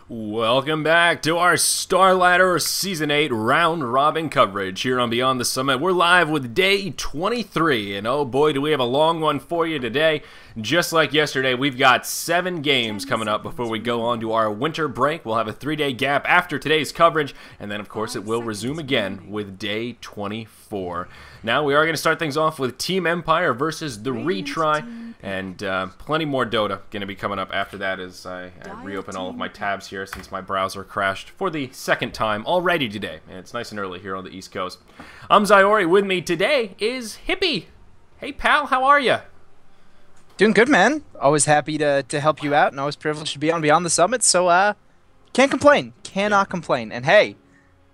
Welcome back to our Starladder Season 8 round robin coverage here on Beyond the Summit. We're live with day 23, and oh boy, do we have a long one for you today. Just like yesterday, we've got 7 games coming up before we go on to our winter break. We'll have a 3-day gap after today's coverage, and then of course it will resume again with day 24. Now we are going to start things off with Team Empire versus the Retry, and plenty more Dota going to be coming up after that as I reopen all of my tabs here since my browser crashed for the second time already today. And it's nice and early here on the East Coast. I'm Zyori. With me today is Hippie. Hey pal, how are you? Doing good, man. Always happy to help you out, and always privileged to be on Beyond the Summit, so can't complain. Cannot complain. And hey,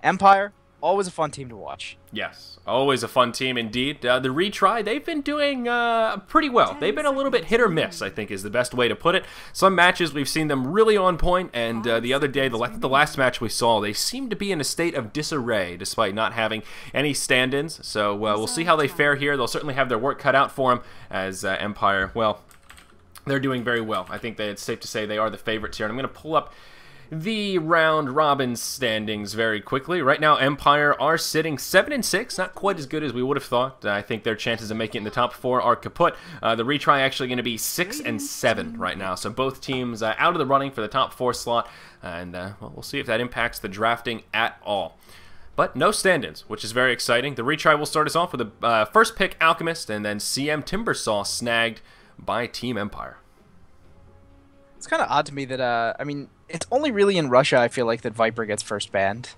Empire, always a fun team to watch. Yes, always a fun team indeed. The Retry, they've been doing pretty well. They've been a little bit hit or miss, I think is the best way to put it. Some matches we've seen them really on point, and the other day, the last match we saw, they seemed to be in a state of disarray despite not having any stand-ins. So we'll see how they fare here. They'll certainly have their work cut out for them as Empire, well, they're doing very well. I think that it's safe to say they are the favorites here. And I'm going to pull up the round robin standings very quickly. Right now, Empire are sitting 7-6, not quite as good as we would have thought. I think their chances of making it in the top 4 are kaput. The Retry actually going to be 6-7 right now, so both teams out of the running for the top 4 slot, and well, we'll see if that impacts the drafting at all. But no stand-ins, which is very exciting. The Retry will start us off with a first pick Alchemist, and then CM Timbersaw snagged by Team Empire. It's kind of odd to me that, I mean, it's only really in Russia, I feel like, that Viper gets first banned.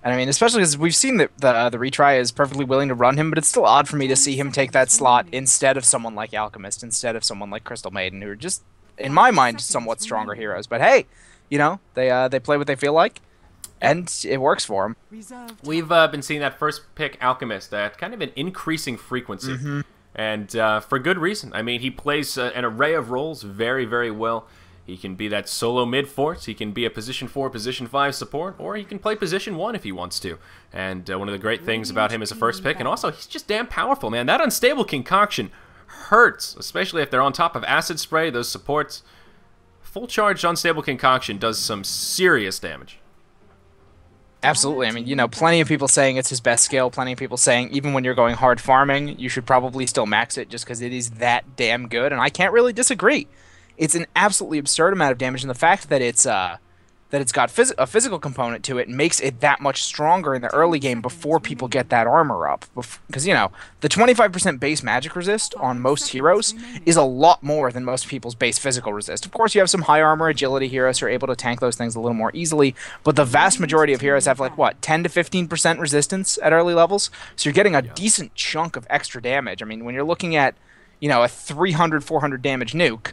And I mean, especially because we've seen that the Retry is perfectly willing to run him, but it's still odd for me to see him take that slot instead of someone like Alchemist, instead of someone like Crystal Maiden, who are just, in my mind, somewhat stronger heroes. But hey, you know, they play what they feel like, and it works for them. We've been seeing that first pick Alchemist at kind of an increasing frequency, and for good reason. I mean, he plays an array of roles very, very well. He can be that solo mid-force, he can be a position 4, position 5 support, or he can play position 1 if he wants to. And one of the great things about him as a first pick, and also he's just damn powerful, man. That unstable concoction hurts, especially if they're on top of acid spray, those supports. Full charged unstable concoction does some serious damage. Absolutely. I mean, you know, plenty of people saying it's his best skill, plenty of people saying even when you're going hard farming, you should probably still max it just because it is that damn good, and I can't really disagree. It's an absolutely absurd amount of damage, and the fact that it's got a physical component to it makes it that much stronger in the early game before people get that armor up. Because, you know, the 25% base magic resist on most heroes is a lot more than most people's base physical resist. Of course, you have some high armor agility heroes who are able to tank those things a little more easily, but the vast majority of heroes have, like, what, 10 to 15% resistance at early levels? So you're getting a decent chunk of extra damage. I mean, when you're looking at, you know, a 300, 400 damage nuke,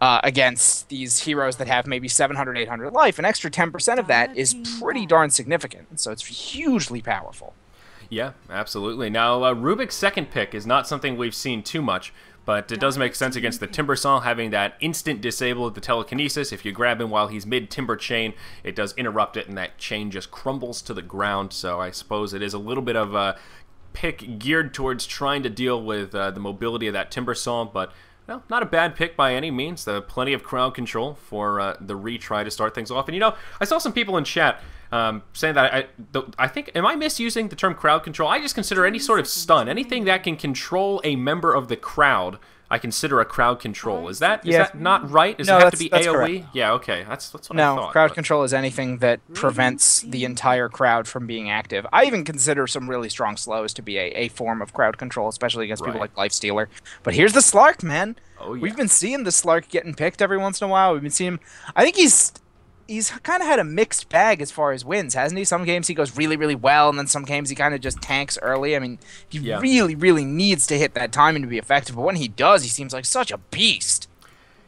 against these heroes that have maybe 700, 800 life, an extra 10% of that is pretty darn significant. So it's hugely powerful. Yeah, absolutely. Now, Rubik's second pick is not something we've seen too much, but it does make sense against the Timbersaw, having that instant disable of the telekinesis. If you grab him while he's mid-timber chain, it does interrupt it, and that chain just crumbles to the ground. So I suppose it is a little bit of a pick geared towards trying to deal with the mobility of that Timbersaw, but well, not a bad pick by any means. Plenty of crowd control for the Retry to start things off. And, you know, I saw some people in chat saying that I think, am I misusing the term crowd control? I just consider any sort of stun, anything that can control a member of the crowd, I consider a crowd control. Is that not right? Does it have to be AoE? Correct. Yeah, okay. That's what I thought. No, crowd control is anything that prevents the entire crowd from being active. I even consider some really strong slows to be a form of crowd control, especially against people like Lifestealer. But here's the Slark, man. Oh, yeah. We've been seeing the Slark getting picked every once in a while. We've been seeing him. I think he's kind of had a mixed bag as far as wins, hasn't he? Some games he goes really, really well, and then some games he kind of just tanks early. I mean, he really, really needs to hit that timing to be effective, but when he does, he seems like such a beast.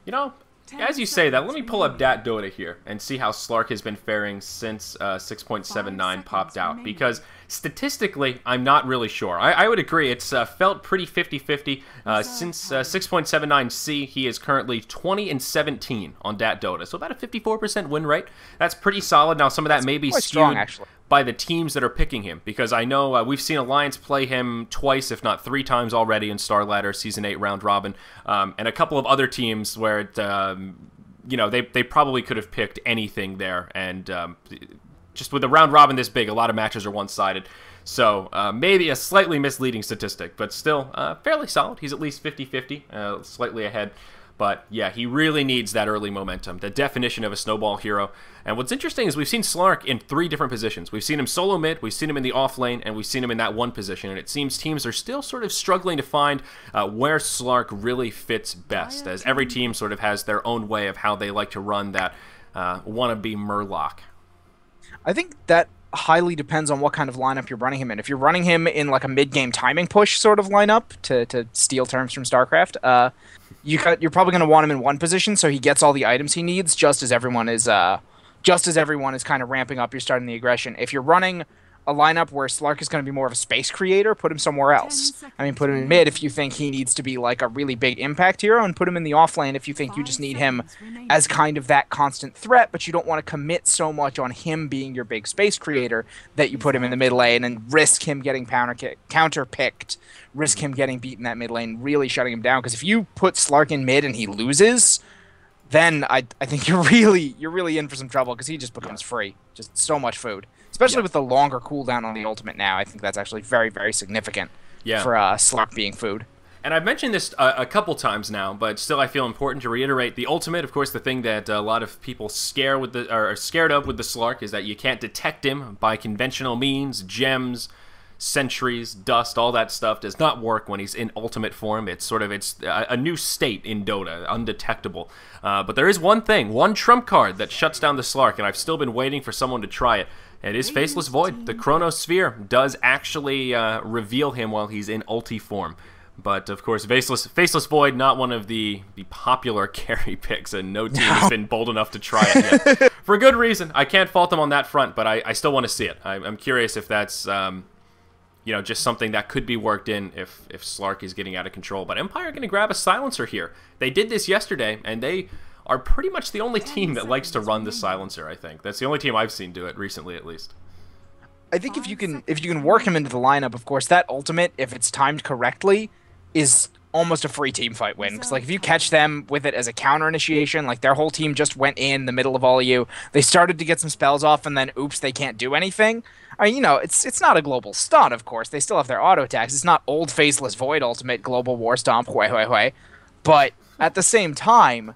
You know, as you say that, let me pull up Dota here and see how Slark has been faring since 6.79 popped out, because statistically, I'm not really sure. I would agree. It's felt pretty 50-50. Since 6.79C, he is currently 20-17 on Dota, so about a 54% win rate. That's pretty solid. Now, some of that may be skewed strong, actually, by the teams that are picking him, because I know we've seen Alliance play him twice, if not 3 times already in Starladder Season 8 Round Robin, and a couple of other teams where it you know, they probably could have picked anything there, and just with a round robin this big, a lot of matches are one-sided. So maybe a slightly misleading statistic, but still fairly solid. He's at least 50-50, slightly ahead. But yeah, he really needs that early momentum, the definition of a snowball hero. And what's interesting is we've seen Slark in 3 different positions. We've seen him solo mid, we've seen him in the off lane, and we've seen him in that one position. And it seems teams are still sort of struggling to find where Slark really fits best, as every team sort of has their own way of how they like to run that wannabe Murloc. I think that highly depends on what kind of lineup you're running him in. If you're running him in like a mid-game timing push sort of lineup, to steal terms from StarCraft, you're probably going to want him in one position so he gets all the items he needs just as everyone is kind of ramping up. You're starting the aggression. If you're running a lineup where Slark is going to be more of a space creator, put him somewhere else. I mean, put him in mid if you think he needs to be like a really big impact hero, and put him in the off lane if you think you just need him as kind of that constant threat, but you don't want to commit so much on him being your big space creator that you put him in the mid lane and risk him getting counter-picked, risk him getting beaten that mid lane, really shutting him down. Because if you put Slark in mid and he loses, then I think you're really in for some trouble, because he just becomes free. Just so much food. Especially with the longer cooldown on the ultimate now. I think that's actually very, very significant for Slark being food. And I've mentioned this a couple times now, but still I feel important to reiterate. The ultimate, of course, the thing that a lot of people are scared of with the Slark is that you can't detect him by conventional means. Gems, sentries, dust, all that stuff does not work when he's in ultimate form. It's a new state in Dota, undetectable. But there is one trump card that shuts down the Slark, and I've still been waiting for someone to try it. It is Faceless Void. The Chronosphere does actually reveal him while he's in ulti form. But, of course, Faceless Void, not one of the popular carry picks, and no team has been bold enough to try it yet. For good reason. I can't fault them on that front, but I still want to see it. I'm curious if that's just something that could be worked in if Slark is getting out of control. But Empire are going to grab a Silencer here. They did this yesterday, and they are pretty much the only team that likes to run the Silencer, I think. That's the only team I've seen do it recently, at least. I think if you can work him into the lineup, of course, that ultimate, if it's timed correctly, is almost a free team fight win. Because, like, if you catch them with it as a counter initiation, like, their whole team just went in the middle of all of you, they started to get some spells off, and then, oops, they can't do anything. I mean, it's not a global stun, of course. They still have their auto attacks. It's not old Faceless Void ultimate global war stomp, but at the same time,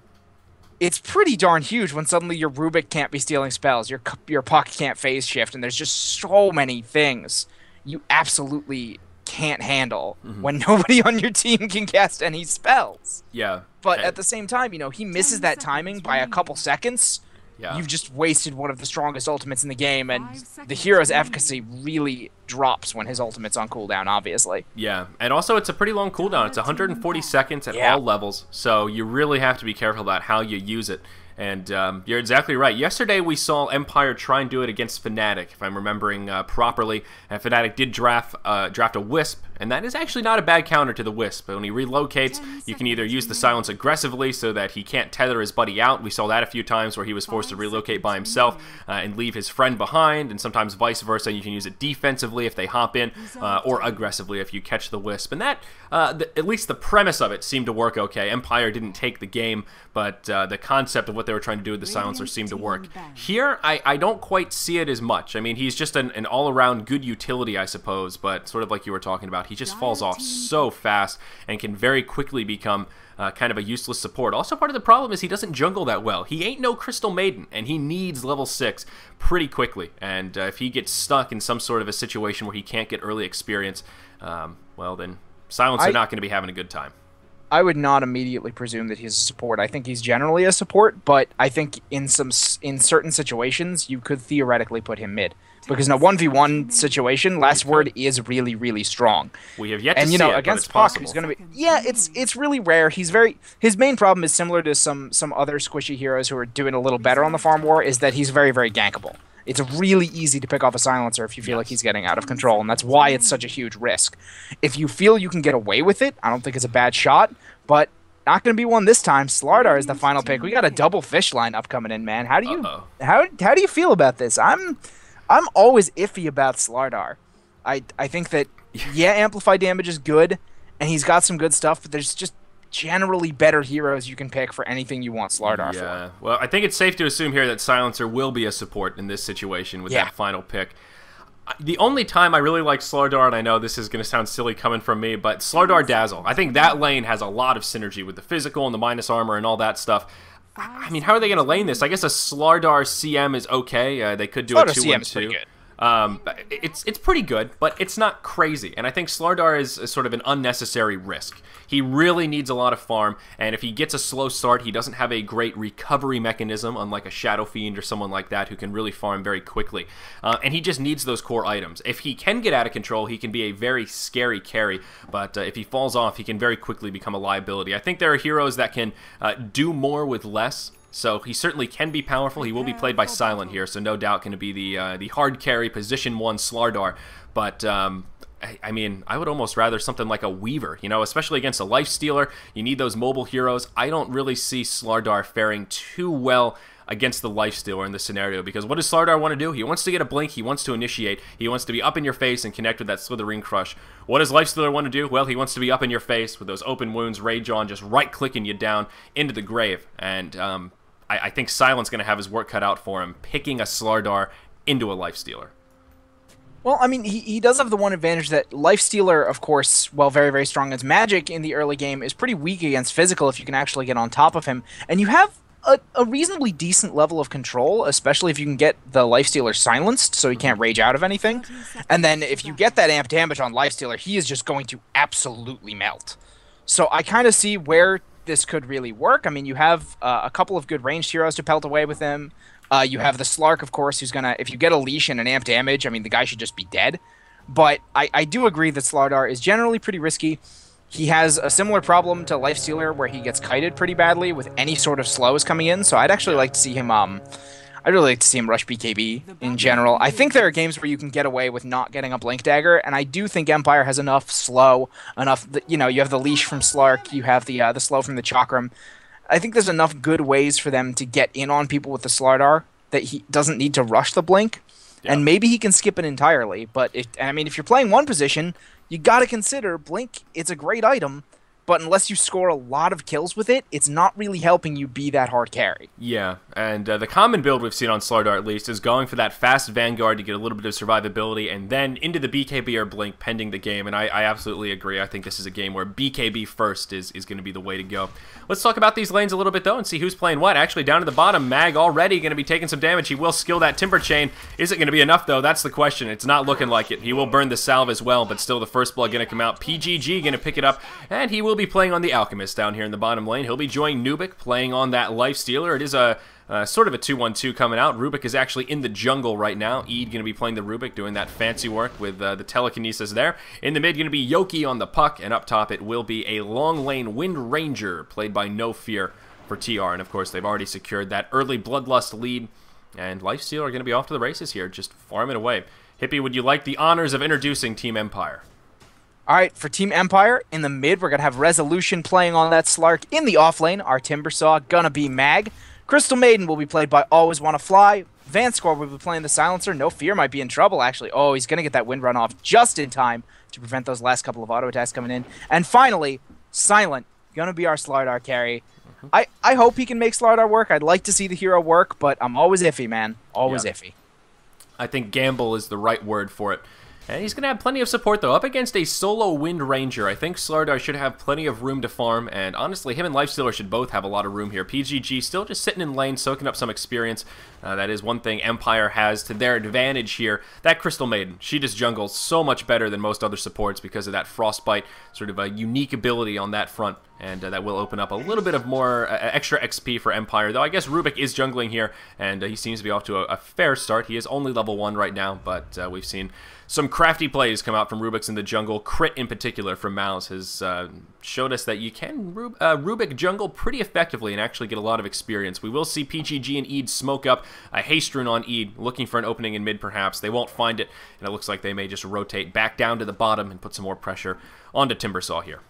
it's pretty darn huge when suddenly your Rubik can't be stealing spells, your Puck can't phase shift, and there's just so many things you absolutely can't handle when nobody on your team can cast any spells. Yeah. But at the same time, he misses that timing by a couple seconds. Yeah. You've just wasted one of the strongest ultimates in the game, and the hero's efficacy really drops when his ultimate's on cooldown, obviously. Yeah, and also it's a pretty long cooldown. It's 140 seconds at all levels, so you really have to be careful about how you use it. And you're exactly right. Yesterday we saw Empire try and do it against Fnatic, if I'm remembering properly. And Fnatic did draft a Wisp, and that is actually not a bad counter to the Wisp. When he relocates, you can either use the Silence aggressively so that he can't tether his buddy out. We saw that a few times where he was forced to relocate by himself and leave his friend behind, and sometimes vice versa. You can use it defensively if they hop in, or aggressively if you catch the Wisp. And that, at least the premise of it seemed to work okay. Empire didn't take the game, but the concept of what they were trying to do with the Silencer seemed to work. Here, I don't quite see it as much. I mean, he's just an all-around good utility, I suppose, but sort of like you were talking about, he just falls off so fast and can very quickly become kind of a useless support. Also, part of the problem is he doesn't jungle that well. He ain't no Crystal Maiden, and he needs level 6 pretty quickly. And if he gets stuck in some sort of a situation where he can't get early experience, well, then Silencer not going to be having a good time. I would not immediately presume that he's a support. I think he's generally a support, but I think in certain situations, you could theoretically put him mid. Because in a 1v1 situation, Last Word is really, really strong. We have yet to see it, against but it's Puck, who's going to be... Yeah, it's really rare. His main problem is similar to some other squishy heroes who are doing a little better on the farm war, is that he's very, very gankable. It's really easy to pick off a Silencer if you feel like he's getting out of control, and that's why it's such a huge risk. If you feel you can get away with it, I don't think it's a bad shot, but not going to be one this time. Starladder is the final pick. We got a double fish lineup coming in, man. How do you feel about this? I'm always iffy about Starladder. I think that, yeah, amplify damage is good, and he's got some good stuff, but there's just generally better heroes you can pick for anything you want Slardar for. Yeah, well, I think it's safe to assume here that Silencer will be a support in this situation with that final pick. The only time I really like Slardar, and I know this is going to sound silly coming from me, but Slardar Dazzle. I think that lane has a lot of synergy with the physical and the minus armor and all that stuff. I mean, how are they going to lane this? I guess a Slardar CM is okay. They could do a 2-1-2. It's pretty good, but it's not crazy. And I think Slardar is sort of an unnecessary risk. He really needs a lot of farm, and if he gets a slow start, he doesn't have a great recovery mechanism, unlike a Shadow Fiend or someone like that who can really farm very quickly. And he just needs those core items. If he can get out of control, he can be a very scary carry, but if he falls off, he can very quickly become a liability. I think there are heroes that can do more with less. So he certainly can be powerful. He will be played by Silent here, so no doubt going to be the hard carry position 1 Slardar. But I mean, I would almost rather something like a Weaver, you know, especially against a Lifestealer. You need those mobile heroes. I don't really see Slardar faring too well against the Lifestealer in this scenario, because what does Slardar want to do? He wants to get a blink, he wants to initiate, he wants to be up in your face and connect with that Slithering Crush. What does Lifestealer want to do? Well, he wants to be up in your face with those open wounds, Rage On, just right-clicking you down into the grave. And I think Silent's going to have his work cut out for him, picking a Slardar into a Lifestealer. Well, I mean, he does have the one advantage that Lifestealer, of course, while very, very strong as magic in the early game, is pretty weak against physical if you can actually get on top of him. And you have a reasonably decent level of control, especially if you can get the Lifestealer silenced so he can't rage out of anything. And then if you get that amp damage on Lifestealer, he is just going to absolutely melt. So I kind of see where this could really work. I mean, you have a couple of good ranged heroes to pelt away with him. You have the Slark, of course, who's gonna, if you get a leash and an amp damage, I mean, the guy should just be dead. But I do agree that Slardar is generally pretty risky. He has a similar problem to Lifestealer, where he gets kited pretty badly with any sort of slows coming in. So I'd actually like to see him. I'd really like to see him rush BKB in general. I think there are games where you can get away with not getting a Blink Dagger, and I do think Empire has enough slow, you know, you have the leash from Slark, you have the slow from the Chakram. I think there's enough good ways for them to get in on people with the Slardar that he doesn't need to rush the Blink, and maybe he can skip it entirely. But I mean, if you're playing one position, you got to consider Blink. It's a great item, but unless you score a lot of kills with it, it's not really helping you be that hard carry. Yeah, and the common build we've seen on Slardar, at least, is going for that fast Vanguard to get a little bit of survivability, and then into the BKB or Blink pending the game, and I absolutely agree. I think this is a game where BKB first is going to be the way to go. Let's talk about these lanes a little bit, though, and see who's playing what. Actually, down to the bottom, Mag already going to be taking some damage. He will skill that Timber Chain. Is it going to be enough, though? That's the question. It's not looking like it. He will burn the Salve as well, but still the First Blood going to come out. PGG going to pick it up, and he will be playing on the Alchemist down here in the bottom lane. He'll be joining Nubik, playing on that Lifestealer. It is a sort of a 2-1-2 coming out. Rubik is actually in the jungle right now. Eid going to be playing the Rubik, doing that fancy work with the telekinesis there. In the mid, going to be Yoki on the puck, and up top it will be a long lane Wind Ranger, played by No Fear for TR. And of course, they've already secured that early Bloodlust lead, and Lifestealer are going to be off to the races here, just farming away. Hippie, would you like the honors of introducing Team Empire? All right, for Team Empire, in the mid, we're going to have Resolution playing on that Slark. In the off lane, our Timbersaw gonna be Mag. Crystal Maiden will be played by Always Wanna Fly. Vance Squad will be playing the Silencer. No Fear might be in trouble, actually. Oh, he's going to get that Wind Run off just in time to prevent those last couple of auto attacks coming in. And finally, Silent, gonna be our Slardar carry. I hope he can make Slardar work. I'd like to see the hero work, but I'm always iffy, man. Always iffy. I think gamble is the right word for it. And he's going to have plenty of support, though. Up against a solo Wind Ranger, I think Slardar should have plenty of room to farm, and honestly, him and Lifestealer should both have a lot of room here. PGG still just sitting in lane, soaking up some experience. That is one thing Empire has to their advantage here. That Crystal Maiden, she just jungles so much better than most other supports because of that Frostbite, sort of a unique ability on that front. And that will open up a little bit of more extra XP for Empire, though I guess Rubik is jungling here, and he seems to be off to a fair start. He is only level 1 right now, but we've seen some crafty plays come out from Rubik's in the jungle. Crit, in particular, from Mouse has showed us that you can Rubik jungle pretty effectively and actually get a lot of experience. We will see PGG and Eid smoke up a Haste Rune on Eid, looking for an opening in mid, perhaps. They won't find it, and it looks like they may just rotate back down to the bottom and put some more pressure onto Timbersaw here.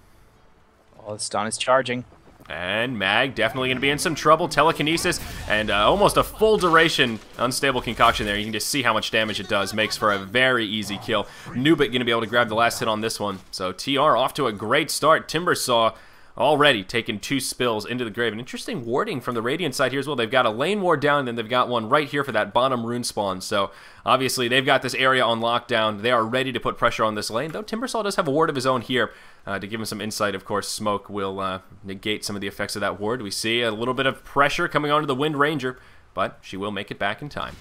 Oh, the stun is charging. And Mag definitely going to be in some trouble. Telekinesis and almost a full duration Unstable Concoction there. You can just see how much damage it does. Makes for a very easy kill. Nubik going to be able to grab the last hit on this one. So TR off to a great start. Timbersaw already taken 2 spills into the grave. An interesting warding from the Radiant side here as well. They've got a lane ward down, and then they've got one right here for that bottom rune spawn. So obviously they've got this area on lockdown. They are ready to put pressure on this lane, though Timbersaw does have a ward of his own here to give him some insight. Of course, smoke will negate some of the effects of that ward. We see a little bit of pressure coming onto the Wind Ranger, but she will make it back in time.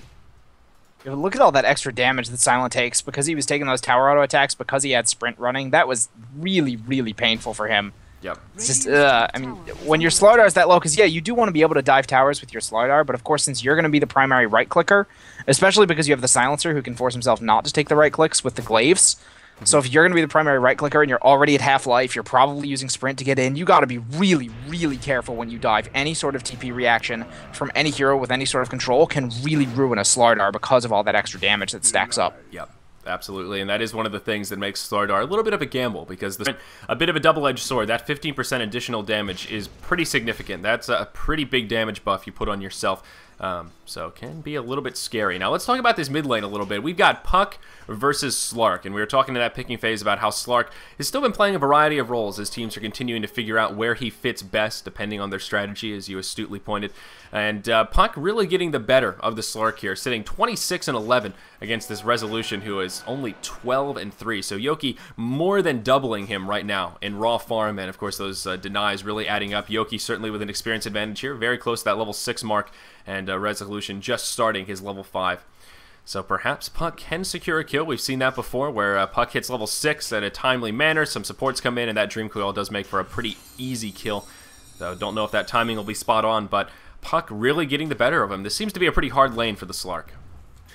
Look at all that extra damage that Silent takes because he was taking those tower auto attacks because he had sprint running. That was really, really painful for him. Yep. It's just, I mean, when your Starladder is that low, because, yeah, you do want to be able to dive towers with your Starladder, but, of course, since you're going to be the primary right-clicker, especially because you have the Silencer who can force himself not to take the right-clicks with the Glaives, so if you're going to be the primary right-clicker and you're already at half-life, you're probably using sprint to get in, you got to be really, really careful when you dive. Any sort of TP reaction from any hero with any sort of control can really ruin a Starladder because of all that extra damage that stacks up. Yep. Absolutely, and that is one of the things that makes Starladder a little bit of a gamble, because a bit of a double-edged sword. That 15% additional damage is pretty significant. That's a pretty big damage buff you put on yourself, so can be a little bit scary. Now let's talk about this mid lane a little bit. We've got Puck versus Slark, and we were talking in that picking phase about how Slark has still been playing a variety of roles as teams are continuing to figure out where he fits best depending on their strategy, as you astutely pointed. And Puck really getting the better of the Slark here, sitting 26-11 against this Resolution, who is only 12-3. So Yoki more than doubling him right now in raw farm, and of course those denies really adding up. Yoki certainly with an experience advantage here, very close to that level 6 mark, and Resolution just starting his level 5. So perhaps Puck can secure a kill. We've seen that before, where Puck hits level 6 at a timely manner. Some supports come in, and that Dream Coil does make for a pretty easy kill. Though don't know if that timing will be spot on, but Puck really getting the better of him. This seems to be a pretty hard lane for the Slark.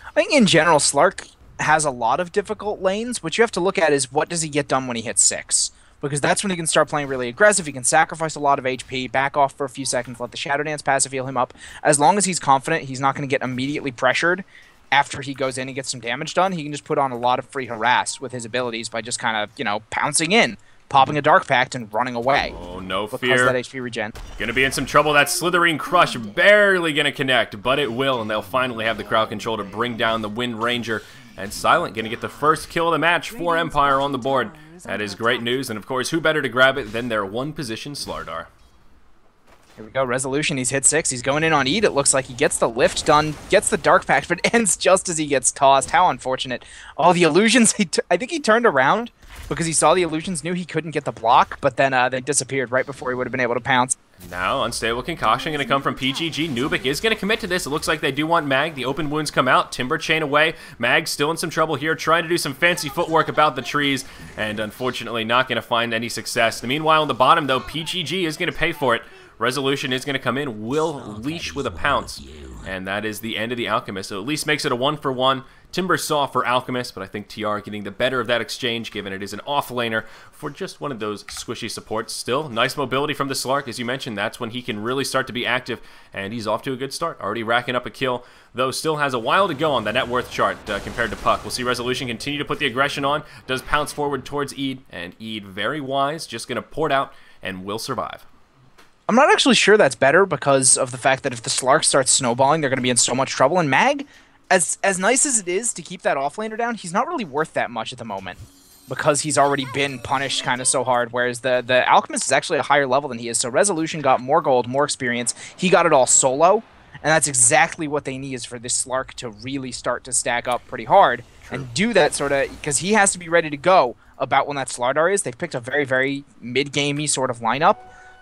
I think in general, Slark has a lot of difficult lanes. What you have to look at is what does he get done when he hits 6? Because that's when he can start playing really aggressive. He can sacrifice a lot of HP, back off for a few seconds, let the Shadow Dance passive heal him up. As long as he's confident he's not going to get immediately pressured after he goes in and gets some damage done, he can just put on a lot of free harass with his abilities by just kind of, you know, pouncing in, popping a Dark Pact, and running away. Oh, no fear. Because of that HP regen. Gonna be in some trouble. That Slitherine Crush barely gonna connect, but it will, and they'll finally have the crowd control to bring down the Wind Ranger. And Silent gonna get the first kill of the match for Empire on the board. That is great news, and of course, who better to grab it than their one-position Slardar. Here we go, Resolution, he's hit 6, he's going in on Eat, it looks like he gets the lift done, gets the Dark Pact, but ends just as he gets tossed. How unfortunate. Oh, the illusions, I think he turned around because he saw the illusions, knew he couldn't get the block, but then they disappeared right before he would have been able to pounce. Now, Unstable Concoction going to come from PGG. Nubik is going to commit to this. It looks like they do want Mag. The open wounds come out. Timber chain away. Mag still in some trouble here, trying to do some fancy footwork about the trees, and unfortunately not going to find any success. Meanwhile, on the bottom, though, PGG is going to pay for it. Resolution is going to come in, will leash with a pounce, and that is the end of the Alchemist. So at least makes it a 1-for-1. Timber Saw for Alchemist, but I think TR getting the better of that exchange, given it is an off-laner for just one of those squishy supports. Still, nice mobility from the Slark, as you mentioned. That's when he can really start to be active, and he's off to a good start. Already racking up a kill, though still has a while to go on the net worth chart compared to Puck. We'll see Resolution continue to put the aggression on, does pounce forward towards Eid, and Eid, very wise, just going to port out and will survive. I'm not actually sure that's better because of the fact that if the Slark starts snowballing, they're going to be in so much trouble, and Mag, as nice as it is to keep that offlaner down, he's not really worth that much at the moment because he's already been punished kind of so hard, whereas the Alchemist is actually at a higher level than he is. So Resolution got more gold, more experience. He got it all solo, and that's exactly what they need is for this Slark to really start to stack up pretty hard and do that sort of, because he has to be ready to go about when that Slardar is. They've picked a very, very mid-gamey sort of lineup.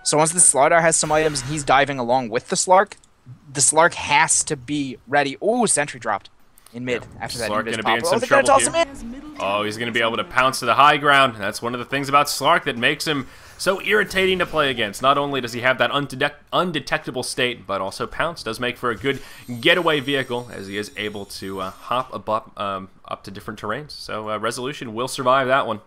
So once the Slardar has some items and he's diving along with the Slark has to be ready. Ooh, Sentry dropped in mid after that. Slark going to be in some trouble here. Oh, he's going to be able to pounce to the high ground. That's one of the things about Slark that makes him so irritating to play against. Not only does he have that undetectable state, but also pounce does make for a good getaway vehicle as he is able to hop up to different terrains. So Resolution will survive that one.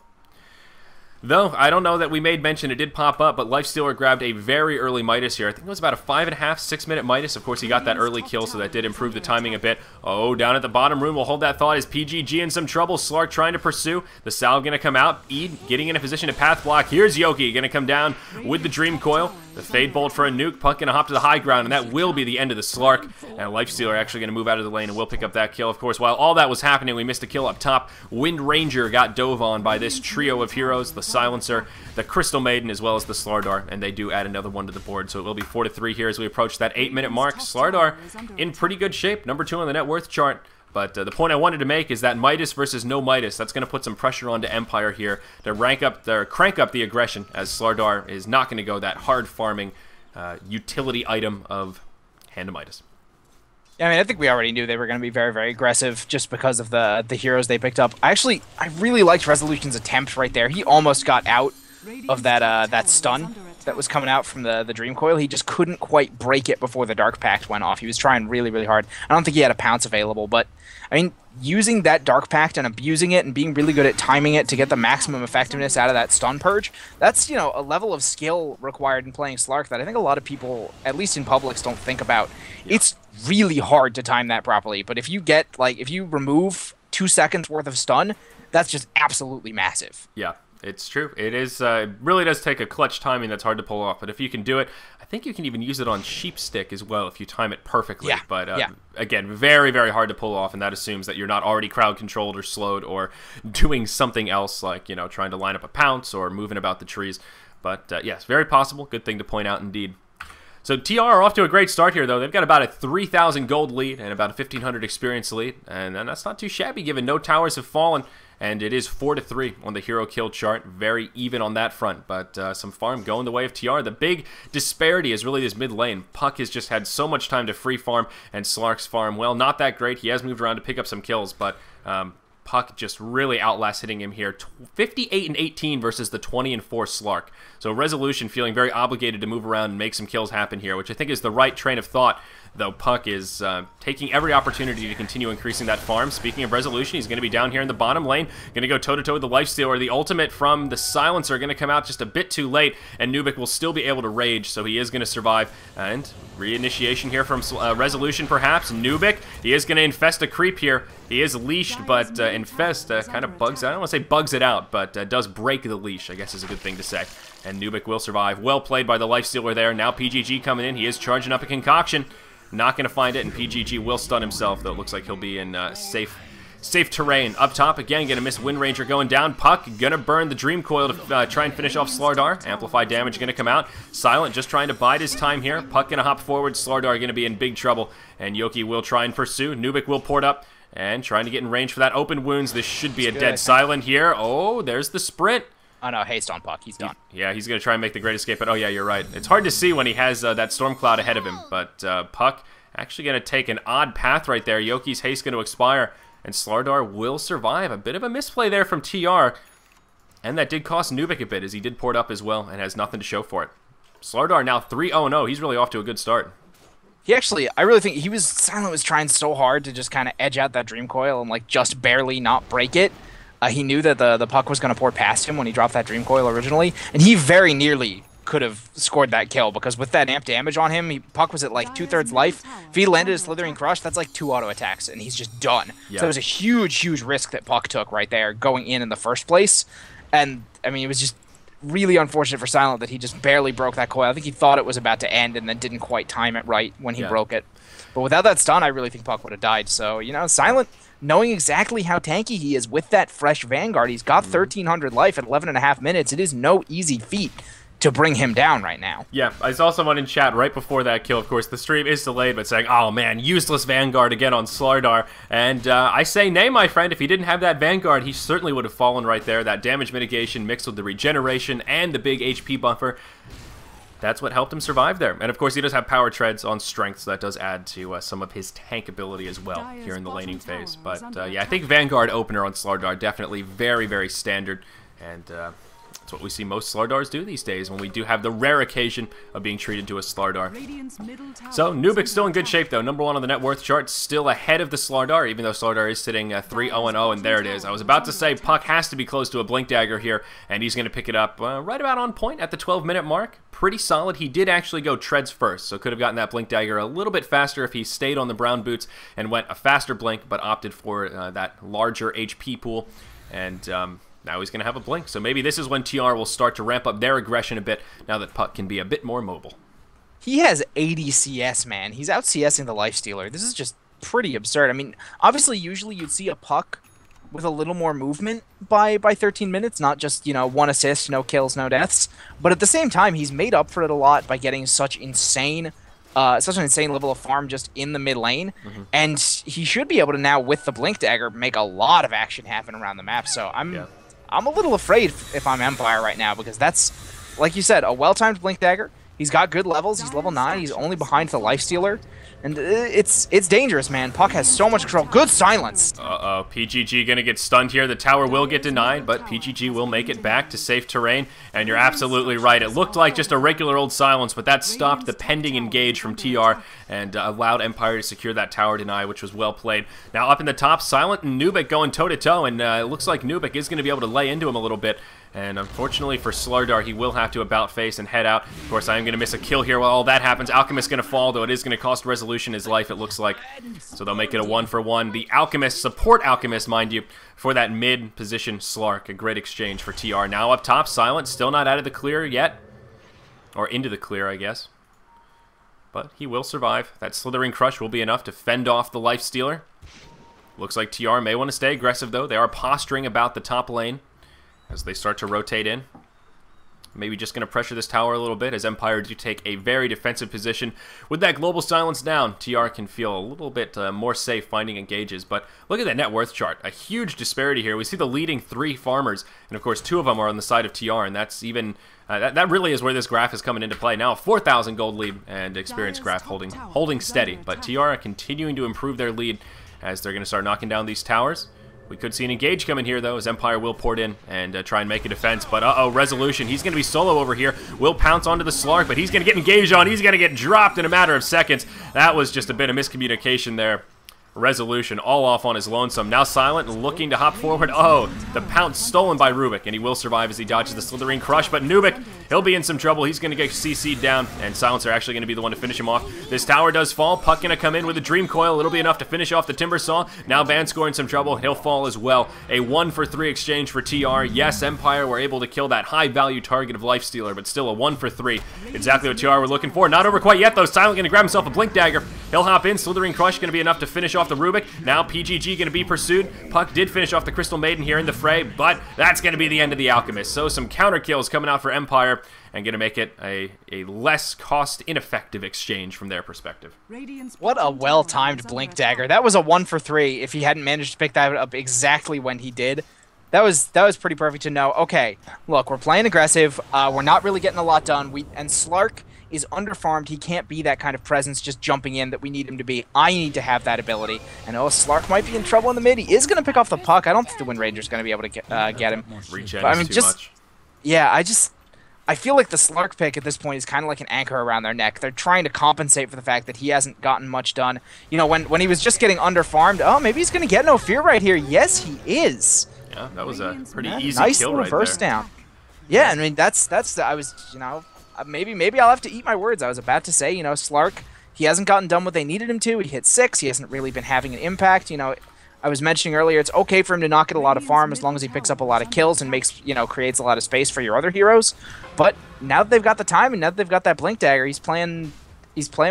Though, I don't know that we made mention, it did pop up, but Lifestealer grabbed a very early Midas here. I think it was about a 5.5, 6 minute Midas. Of course, he got that early kill, so that did improve the timing a bit. Oh, down at the bottom room, we'll hold that thought. Is PGG in some trouble? Slark trying to pursue. The Sal going to come out. Eid getting in a position to path block. Here's Yoki going to come down with the Dream Coil. The Fade Bolt for a nuke. Puck gonna hop to the high ground, and that will be the end of the Slark. And Lifestealer actually gonna move out of the lane, and we'll pick up that kill. Of course, while all that was happening, we missed a kill up top. Wind Ranger got dove on by this trio of heroes, the Silencer, the Crystal Maiden, as well as the Starladder, and they do add another one to the board, so it will be 4-3 here as we approach that 8-minute mark. Starladder in pretty good shape, number 2 on the net worth chart. But the point I wanted to make is that Midas versus no Midas, that's going to put some pressure onto Empire here to crank up the aggression, as Starladder is not going to go that hard farming utility item of Hand of Midas. Yeah, I mean, I think we already knew they were going to be very, very aggressive just because of the heroes they picked up. I really liked Resolution's attempt right there. He almost got out of that stun that was coming out from the Dream Coil. He just couldn't quite break it before the Dark Pact went off. He was trying really, really hard. I don't think he had a Pounce available, but I mean, using that Dark Pact and abusing it and being really good at timing it to get the maximum effectiveness out of that stun purge, that's, you know, a level of skill required in playing Slark that I think a lot of people, at least in Publix, don't think about. Yeah. It's really hard to time that properly, but if you get, like, if you remove 2 seconds worth of stun, that's just absolutely massive. Yeah. It's true. It is. It really does take a clutch timing that's hard to pull off. But if you can do it, I think you can even use it on Sheep Stick as well if you time it perfectly. Yeah. But again, very, very hard to pull off, and that assumes that you're not already crowd controlled or slowed or doing something else like, you know, trying to line up a pounce or moving about the trees. But yes, very possible. Good thing to point out indeed. So TR are off to a great start here, though. They've got about a 3,000 gold lead and about a 1,500 experience lead, and that's not too shabby given no towers have fallen. And it is 4-3 on the hero kill chart. Very even on that front, but some farm going the way of TR. The big disparity is really this mid lane. Puck has just had so much time to free farm, and Slark's farm, well, not that great. He has moved around to pick up some kills, but Puck just really outlast hitting him here. 58-18 versus the 20-4 Slark. So Resolution feeling very obligated to move around and make some kills happen here, which I think is the right train of thought, though Puck is taking every opportunity to continue increasing that farm. Speaking of Resolution, he's going to be down here in the bottom lane, going to go toe-to-toe with the Lifestealer. The ultimate from the Silencer going to come out just a bit too late, and Nubik will still be able to rage, so he is going to survive. And reinitiation here from Resolution, perhaps. Nubik, he is going to infest a creep here. He is leashed, but infest kind of bugs out. I don't want to say bugs it out, but does break the leash, I guess is a good thing to say. And Nubik will survive. Well played by the Lifestealer there. Now PGG coming in. He is charging up a concoction. Not going to find it, and PGG will stun himself, though it looks like he'll be in safe terrain. Up top, again, going to miss Wind Ranger going down. Puck going to burn the Dream Coil to try and finish off Starladder. Amplified damage going to come out. Silent just trying to bide his time here. Puck going to hop forward. Starladder going to be in big trouble, and Yoki will try and pursue. Nubik will port up, and trying to get in range for that open wounds. This should be a dead Silent here. Oh, there's the sprint. Oh no, haste on Puck. He's done. Yeah, he's going to try and make the great escape, but oh yeah, you're right. It's hard to see when he has that storm cloud ahead of him, but Puck actually going to take an odd path right there. Yoki's haste going to expire, and Starladder will survive. A bit of a misplay there from TR, and that did cost Nubik a bit, as he did port up as well, and has nothing to show for it. Starladder now 3-0-0. He's really off to a good start. He actually, I really think Silent was trying so hard to just kind of edge out that Dream Coil and like just barely not break it. He knew that the Puck was going to port past him when he dropped that Dream Coil originally, and he very nearly could have scored that kill, because with that amp damage on him, Puck was at like 2/3 life. If he landed a Slithering Crush, that's like 2 auto attacks, and he's just done. Yeah. So it was a huge, huge risk that Puck took right there, going in the first place. And, I mean, it was just really unfortunate for Silent that he just barely broke that coil. I think he thought it was about to end and then didn't quite time it right when he broke it. But without that stun, I really think Puck would have died. So, you know, Silent, knowing exactly how tanky he is with that fresh Vanguard, he's got 1,300 life at 11.5 minutes. It is no easy feat to bring him down right now. Yeah, I saw someone in chat right before that kill. Of course, the stream is delayed, but saying, oh man, useless Vanguard again on Starladder. And I say nay, my friend. If he didn't have that Vanguard, he certainly would have fallen right there. That damage mitigation mixed with the regeneration and the big HP buffer, that's what helped him survive there. And of course, he does have power treads on strength, so that does add to some of his tank ability as well here in the laning phase. But yeah, I think Vanguard opener on Starladder definitely very, very standard. And that's what we see most Starladdars do these days when we do have the rare occasion of being treated to a Starladder. So Nubik's still in good shape though. Number 1 on the net worth chart, still ahead of the Starladder, even though Starladder is sitting 3-0-0, and there it is. I was about to say Puck has to be close to a Blink Dagger here, and he's going to pick it up right about on point at the 12-minute mark. Pretty solid. He did actually go treads first, so could have gotten that Blink Dagger a little bit faster if he stayed on the brown boots and went a faster blink, but opted for that larger HP pool. And Now he's going to have a blink. So maybe this is when TR will start to ramp up their aggression a bit, now that Puck can be a bit more mobile. He has 80 CS, man. He's out CSing the Lifestealer. This is just pretty absurd. I mean, obviously, usually you'd see a Puck with a little more movement by 13 minutes, not just, 1 assist, no kills, no deaths. But at the same time, he's made up for it a lot by getting such an insane level of farm just in the mid lane. And he should be able to now, with the Blink Dagger, make a lot of action happen around the map. So I'm a little afraid if I'm Empire right now, because that's, like you said, a well-timed Blink Dagger. He's got good levels. He's level 9. He's only behind the Lifestealer. And it's dangerous, man. Puck has so much control. Good silence. Uh-oh. PGG going to get stunned here. The tower will get denied, but PGG will make it back to safe terrain. And you're absolutely right. It looked like just a regular old silence, but that stopped the pending engage from TR and allowed Empire to secure that tower deny, which was well played. Now up in the top, Silent and Nubik going toe-to-toe, and it looks like Nubik is going to be able to lay into him a little bit. And unfortunately for Starladder, he will have to about face and head out. Of course, I am going to miss a kill here while all that happens. Alchemist going to fall, though it is going to cost Resolution his life, it looks like. So they'll make it a 1-for-1. The Alchemist, support Alchemist, mind you, for that mid-position Slark. A great exchange for TR. Now up top, Silent, still not out of the clear yet. Or into the clear, I guess. But he will survive. That Slithering Crush will be enough to fend off the Lifestealer. Looks like TR may want to stay aggressive, though. They are posturing about the top lane as they start to rotate in. Maybe just going to pressure this tower a little bit as Empire do take a very defensive position. With that global silence down, TR can feel a little bit more safe finding engages. But look at that net worth chart. A huge disparity here. We see the leading 3 farmers, and of course 2 of them are on the side of TR, and that's even... that really is where this graph is coming into play. Now a 4,000 gold lead, and experience graph holding steady. But TR are continuing to improve their lead as they're going to start knocking down these towers. We could see an engage coming here, though, as Empire will port in and try and make a defense. But, uh-oh, Resolution. He's going to be solo over here. Will pounce onto the Slark, but he's going to get engaged on. He's going to get dropped in a matter of seconds. That was just a bit of miscommunication there. Resolution all off on his lonesome. Now Silent looking to hop forward. Oh, the pounce stolen by Rubik, and he will survive as he dodges the Slithering Crush. But Nubik, he'll be in some trouble. He's going to get CC'd down, and Silence are actually going to be the one to finish him off. This tower does fall. Puck going to come in with a Dream Coil. It'll be enough to finish off the Timber Saw. Now Vanscore in some trouble. He'll fall as well. A 1-for-3 exchange for TR. Yes, Empire were able to kill that high-value target of Lifestealer, but still a 1-for-3. Exactly what TR were looking for. Not over quite yet, though. Silent going to grab himself a Blink Dagger. He'll hop in. Slithering Crush going to be enough to finish off the Rubik. Now PGG going to be pursued. Puck did finish off the Crystal Maiden here in the fray, but that's going to be the end of the Alchemist. So some counter kills coming out for Empire and going to make it a less cost-ineffective exchange from their perspective. What a well-timed Blink Dagger. That was a 1-for-3 if he hadn't managed to pick that up exactly when he did. That was pretty perfect to know. Okay, look, we're playing aggressive. We're not really getting a lot done. And Slark is underfarmed. He can't be that kind of presence just jumping in that we need him to be. I need to have that ability. And Slark might be in trouble in the mid. He is going to pick off the Puck. I don't think the Wind Ranger's going to be able to get him. Regen is too much. Yeah, I feel like the Slark pick at this point is kind of like an anchor around their neck. They're trying to compensate for the fact that he hasn't gotten much done. You know, when he was just getting underfarmed, oh, maybe he's going to get no fear right here. Yes, he is. Yeah, that was a pretty easy nice kill little right first there. down. Yeah, I mean, I was, maybe I'll have to eat my words. I was about to say, Slark, he hasn't gotten done what they needed him to. He hit 6. He hasn't really been having an impact. I was mentioning earlier, it's okay for him to not get a lot of farm as long as he picks up a lot of kills and makes, creates a lot of space for your other heroes. But now that they've got the time and now that they've got that Blink Dagger, he's playing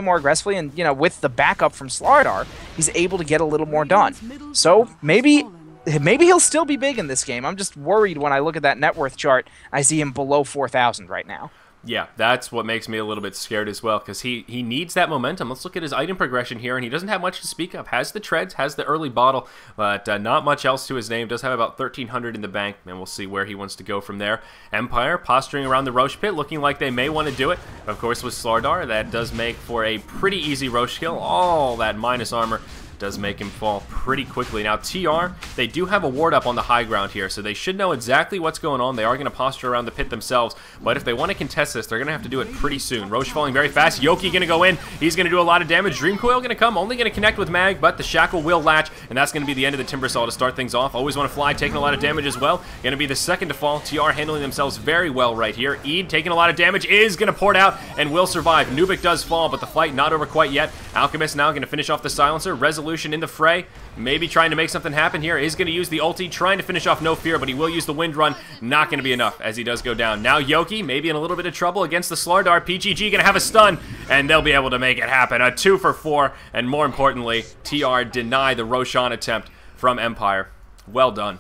more aggressively, and with the backup from Starladder, he's able to get a little more done. So maybe he'll still be big in this game. I'm just worried when I look at that net worth chart. I see him below 4,000 right now. Yeah, that's what makes me a little bit scared as well, because he needs that momentum. Let's look at his item progression here, and he doesn't have much to speak of. Has the treads, has the early bottle, but not much else to his name. Does have about 1,300 in the bank, and we'll see where he wants to go from there. Empire posturing around the Roche pit, looking like they may want to do it. Of course, with Starladder, that does make for a pretty easy Roche kill. All that minus armor does make him fall pretty quickly. Now TR, they do have a ward up on the high ground here, so they should know exactly what's going on. They are going to posture around the pit themselves, but if they want to contest this, they're going to have to do it pretty soon. Roche falling very fast. Yoki going to go in. He's going to do a lot of damage. Dream Coil going to come, only going to connect with Mag, but the Shackle will latch, and that's going to be the end of the Timber Saw to start things off. Always Want to Fly taking a lot of damage as well. Going to be the second to fall. TR handling themselves very well right here. Eid taking a lot of damage, is going to port out and will survive. Nubik does fall, but the fight not over quite yet. Alchemist now going to finish off the Silencer. Resolution Resolution in the fray, maybe trying to make something happen here. Is going to use the ulti, trying to finish off No Fear, but he will use the Wind Run. Not going to be enough as he does go down. Now Yoki, maybe in a little bit of trouble against the Starladder. PGG going to have a stun, and they'll be able to make it happen. A 2 for 4, and more importantly, TR deny the Roshan attempt from Empire. Well done.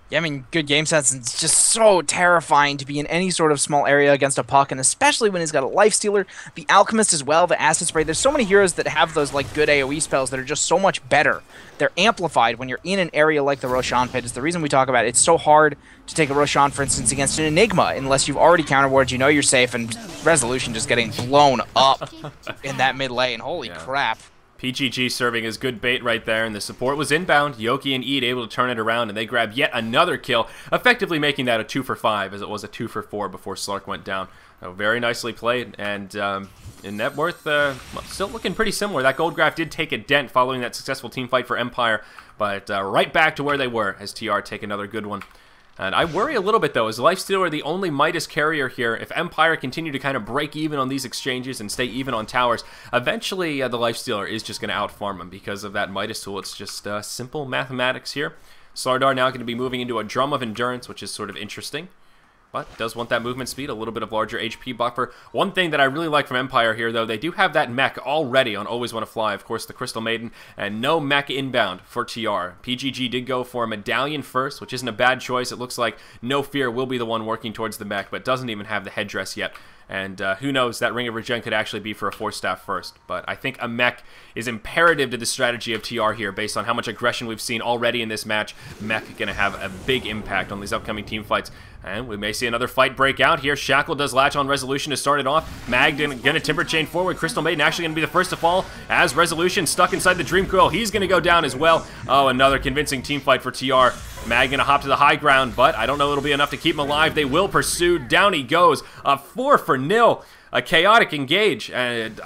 Yeah, I mean, good game sense. It's just so terrifying to be in any sort of small area against a puck, and especially when he's got a Life Stealer, the Alchemist as well, the Acid Spray. There's so many heroes that have those like good AoE spells that are just so much better. They're amplified when you're in an area like the Roshan pit. It's the reason we talk about it. It's so hard to take a Roshan, for instance, against an Enigma, unless you've already counterwarded, you know you're safe, and Resolution just getting blown up in that mid lane. Holy crap. PGG serving as good bait right there, and the support was inbound. Yoki and Eid able to turn it around, and they grab yet another kill, effectively making that a 2 for 5, as it was a 2 for 4 before Slark went down. Very nicely played, and in net worth, still looking pretty similar. That gold graph did take a dent following that successful team fight for Empire, but right back to where they were as TR take another good one. And I worry a little bit, though, is Lifestealer the only Midas carrier here? If Empire continue to kind of break even on these exchanges and stay even on towers, eventually the Lifestealer is just going to outfarm them because of that Midas tool. It's just simple mathematics here. Starladder now going to be moving into a Drum of Endurance, which is sort of interesting. But does want that movement speed, a little bit of larger HP buffer. One thing that I really like from Empire here, though, they do have that mech already on Always Wanna Fly. Of course, the Crystal Maiden, and no mech inbound for TR. PGG did go for a Medallion first, which isn't a bad choice. It looks like No Fear will be the one working towards the mech, but doesn't even have the headdress yet. And who knows, that Ring of Regen could actually be for a Force Staff first. But I think a mech is imperative to the strategy of TR here, based on how much aggression we've seen already in this match. Mech going to have a big impact on these upcoming team fights. And we may see another fight break out here. Shackle does latch on Resolution to start it off. Mag going to Timber Chain forward. Crystal Maiden actually going to be the first to fall as Resolution stuck inside the Dream Coil. He's going to go down as well. Oh, another convincing team fight for TR. Mag going to hop to the high ground, but I don't know it'll be enough to keep him alive. They will pursue. Down he goes. A 4 for 0. A chaotic engage. And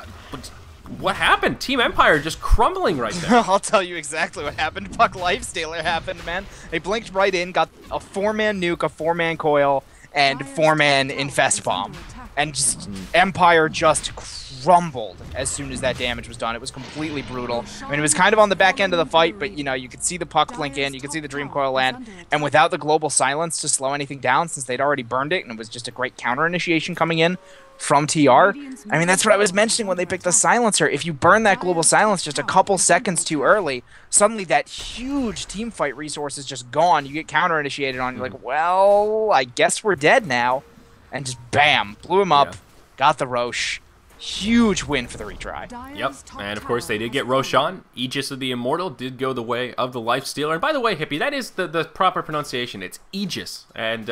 what happened? Team Empire just crumbling right there. I'll tell you exactly what happened. Puck Lifestealer happened, man. They blinked right in, got a 4-man nuke, a 4-man coil, and 4-man infest bomb. And just Empire just crumbled as soon as that damage was done. It was completely brutal. I mean, it was kind of on the back end of the fight, but, you know, you could see the puck blink in, you could see the Dream Coil land, and without the global silence to slow anything down, since they'd already burned it, and it was just a great counter initiation coming in from TR. I mean, that's what I was mentioning when they picked the silencer. If you burn that global silence just a couple seconds too early, suddenly that huge team fight resource is just gone. You get counter initiated on, you're like, well, I guess we're dead now. And just bam, blew him up, got the Roche. Huge win for the retry. Yep, and of course they did get Roshan. Aegis of the Immortal did go the way of the Life Stealer. And by the way, Hippie, that is the proper pronunciation. It's Aegis. And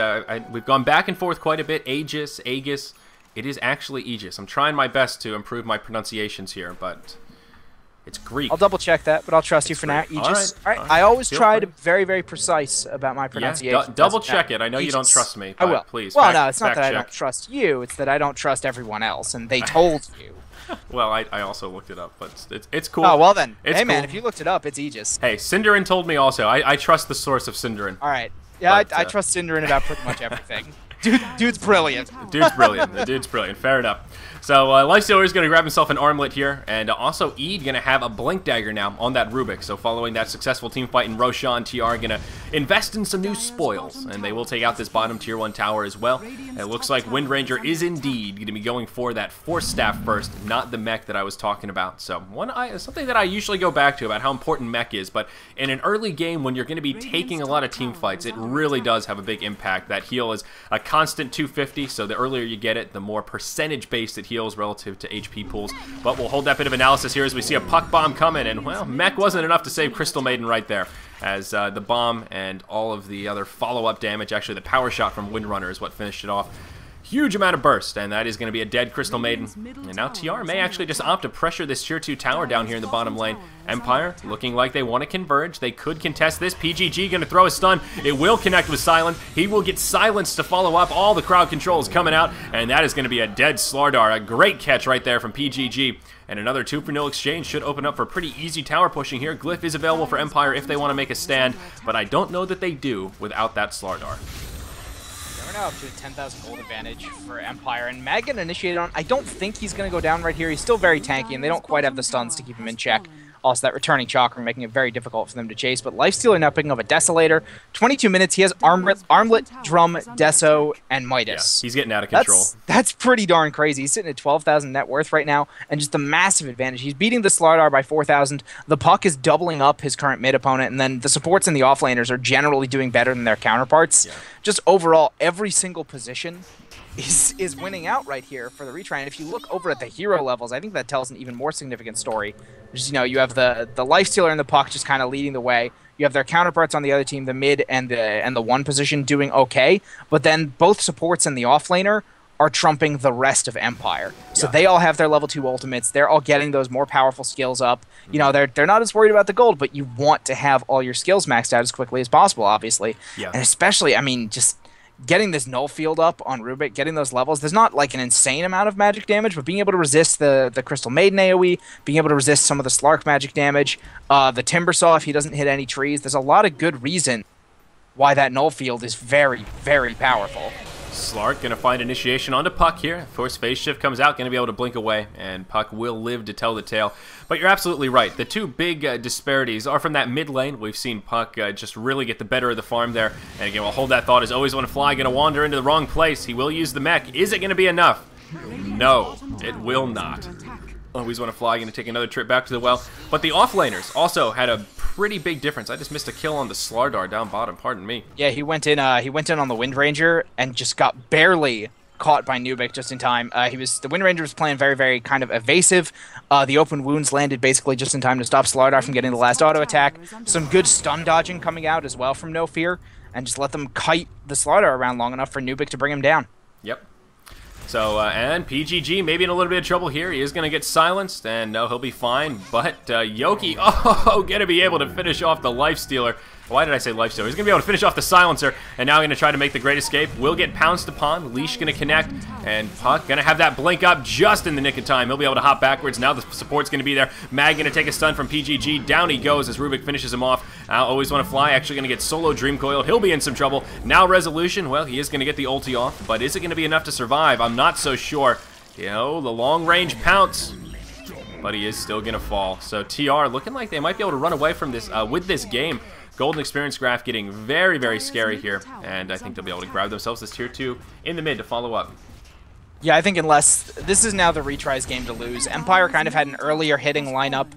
we've gone back and forth quite a bit. Aegis, Aegis. It is actually Aegis. I'm trying my best to improve my pronunciations here, but it's Greek. I'll double check that, but I'll trust you for now. Aegis. All right. I always try to be very, very precise about my pronunciation. Yeah, double check it. I know Aegis. You don't trust me, but I will. Please. Well, no, it's not that I don't trust you. It's that I don't trust everyone else, and they told you. Well, I also looked it up, but it's cool. Oh, well then. It's hey, man, cool. If you looked it up, it's Aegis. Hey, Cinderin told me also. I trust the source of Cinderin. All right. Yeah, but, I trust Cinderin about pretty much everything. Dude's brilliant. Dude's brilliant. The dude's brilliant. Fair enough. So Lifestealer is going to grab himself an armlet here, and also Eid going to have a Blink Dagger now on that Rubik. So following that successful team fight in Roshan, TR going to invest in some new spoils, and they will take out this bottom tier 1 tower as well. And it looks like Wind Ranger is indeed going to be going for that Force Staff first, not the mech that I was talking about. So something that I usually go back to about how important mech is, but in an early game when you're going to be taking a lot of team fights, it really does have a big impact. That heal is a constant 250, so the earlier you get it, the more percentage-based it heals relative to HP pools. But we'll hold that bit of analysis here as we see a puck bomb coming, and well, mech wasn't enough to save Crystal Maiden right there, as the bomb and all of the other follow-up damage, actually the power shot from Windrunner is what finished it off. Huge amount of burst, and that is going to be a dead Crystal Maiden. And now TR may actually just opt to pressure this tier 2 tower down here in the bottom lane. Empire looking like they want to converge. They could contest this. PGG going to throw a stun. It will connect with Silent. He will get silenced to follow up. All the crowd controls coming out, and that is going to be a dead Starladder. A great catch right there from PGG. And another 2 for 0 exchange should open up for pretty easy tower pushing here. Glyph is available for Empire if they want to make a stand, but I don't know that they do without that Starladder. We're now up to a 10,000 gold advantage for Empire, and Mag initiated on. I don't think he's going to go down right here. He's still very tanky, and they don't quite have the stuns to keep him in check. Also, that returning chakra making it very difficult for them to chase. But Lifestealer now picking up a Desolator. 22 minutes. He has Armlet, Drum, Deso, and Midas. Yeah, he's getting out of control. That's pretty darn crazy. He's sitting at 12,000 net worth right now, and just a massive advantage. He's beating the Starladder by 4,000. The Puck is doubling up his current mid opponent, and then the supports and the offlaners are generally doing better than their counterparts. Yeah. Just overall, every single position is winning out right here for the Retry. And if you look over at the hero levels, I think that tells an even more significant story. Just, you know, you have the Lifestealer and the Puck just kind of leading the way. You have their counterparts on the other team, the mid and the one position, doing okay. But then both supports and the offlaner are trumping the rest of Empire. So they all have their level 2 ultimates. They're all getting those more powerful skills up. You know, they're not as worried about the gold, but you want to have all your skills maxed out as quickly as possible, obviously. Yeah. And especially, I mean, just getting this null field up on Rubik, getting those levels, there's not like an insane amount of magic damage, but being able to resist the Crystal Maiden AoE, being able to resist some of the Slark magic damage, the Timbersaw if he doesn't hit any trees, there's a lot of good reason why that null field is very, very powerful. Slark going to find initiation onto Puck here. Of course, Phase Shift comes out, going to be able to blink away, and Puck will live to tell the tale. But you're absolutely right. The two big disparities are from that mid lane. We've seen Puck just really get the better of the farm there. And again, we'll hold that thought as always want to fly, going to wander into the wrong place. He will use the mech. Is it going to be enough? No, it will not. Always want to fly, going to take another trip back to the well. But the offlaners also had a pretty big difference. I just missed a kill on the Starladder down bottom, pardon me. Yeah, he went in on the Wind Ranger and just got barely caught by Nubik just in time. The Wind Ranger was playing very, very kind of evasive. The open wounds landed basically just in time to stop Starladder from getting the last auto attack. Some good stun dodging coming out as well from No Fear, and just let them kite the Starladder around long enough for Nubik to bring him down. Yep. So, and PGG maybe in a little bit of trouble here. He is going to get silenced, and no, he'll be fine. But Yoki, going to be able to finish off the Lifestealer. Why did I say Lifestealer? He's going to be able to finish off the Silencer, and now going to try to make the great escape. Will get pounced upon. Leash going to connect, and Puck going to have that blink up just in the nick of time. He'll be able to hop backwards. Now the support's going to be there. Mag going to take a stun from PGG. Down he goes as Rubik finishes him off. Always want to fly. Actually going to get solo Dream Coil. He'll be in some trouble. Now Resolution. Well, he is going to get the ulti off, but is it going to be enough to survive? I'm not so sure. You know, the long range pounce, but he is still going to fall. So TR looking like they might be able to run away from this with this game. Golden Experience Graph getting very, very scary here, and I think they'll be able to grab themselves this tier 2 in the mid to follow up. Yeah, I think unless this is now the Retry's game to lose. Empire kind of had an earlier hitting lineup.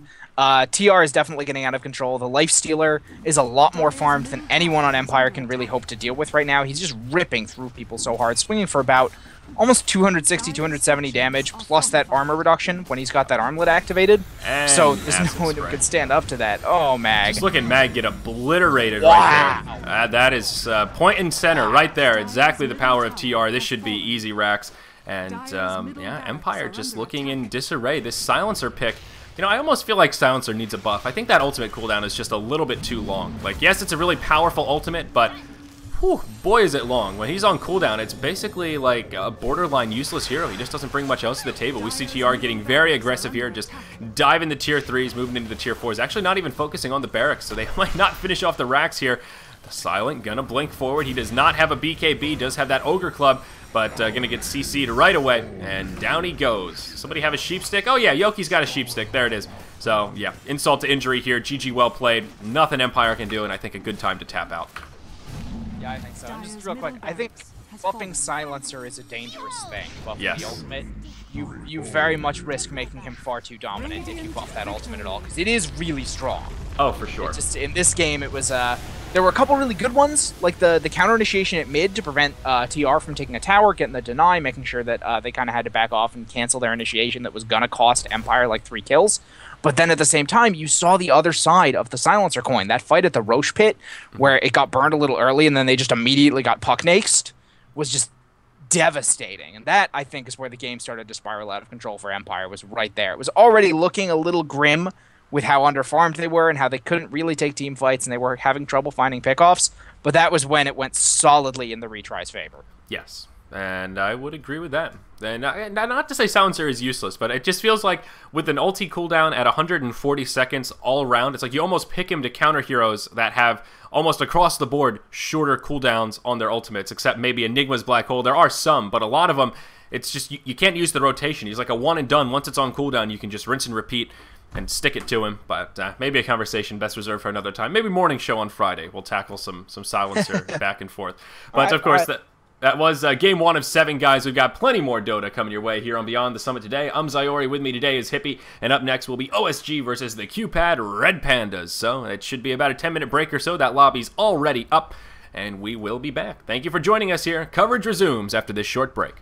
TR is definitely getting out of control. The Lifestealer is a lot more farmed than anyone on Empire can really hope to deal with right now. He's just ripping through people so hard, swinging for about almost 260, 270 damage, plus that armor reduction when he's got that armlet activated. And so there's no one who could stand up to that. Oh, Mag. Just look at Mag get obliterated right there. That is point and center right there. Exactly the power of TR. This should be easy racks. And, yeah, Empire just looking in disarray. This Silencer pick, you know, I almost feel like Silencer needs a buff. I think that ultimate cooldown is just a little bit too long. Like, yes, it's a really powerful ultimate, but whew, boy, is it long. When he's on cooldown, it's basically like a borderline useless hero. He just doesn't bring much else to the table. We see TR getting very aggressive here, just diving the tier 3s, moving into the tier 4s, actually not even focusing on the barracks, so they might not finish off the racks here. The Silent gonna blink forward. He does not have a BKB, does have that Ogre Club, but gonna get CC'd right away, and down he goes. Somebody have a sheep stick? Oh yeah, Yoki's got a sheep stick. There it is. So yeah, insult to injury here. GG well played. Nothing Empire can do, and I think a good time to tap out. Yeah, I think so. And just real quick, I think buffing Silencer is a dangerous thing. Buffing the ultimate, you very much risk making him far too dominant if you buff that ultimate at all, because it is really strong. Oh, for sure. It's just in this game, it was there were a couple really good ones, like the counter initiation at mid to prevent TR from taking a tower, getting the deny, making sure that they kind of had to back off and cancel their initiation that was gonna cost Empire like 3 kills. But then at the same time, you saw the other side of the Silencer coin. That fight at the Roche pit, where it got burned a little early and then they just immediately got puck-naked, was just devastating. And that, I think, is where the game started to spiral out of control for Empire, was right there. It was already looking a little grim with how underfarmed they were and how they couldn't really take team fights and they were having trouble finding pickoffs. But that was when it went solidly in the Retry's favor. Yes. And I would agree with that. And not to say Silencer is useless, but it just feels like with an ulti cooldown at 140 seconds all around, it's like you almost pick him to counter heroes that have almost across the board shorter cooldowns on their ultimates, except maybe Enigma's Black Hole. There are some, but a lot of them, it's just you can't use the rotation. He's like a one and done. Once it's on cooldown, you can just rinse and repeat. and stick it to him. But maybe a conversation best reserved for another time. Maybe morning show on Friday. We'll tackle some silencer back and forth. But of course, that was game 1 of 7, guys. We've got plenty more Dota coming your way here on Beyond the Summit today. I'm Zyori. With me today is Hippie. And up next will be OSG versus the Q-Pad Red Pandas. So it should be about a 10-minute break or so. That lobby's already up. And we will be back. Thank you for joining us here. Coverage resumes after this short break.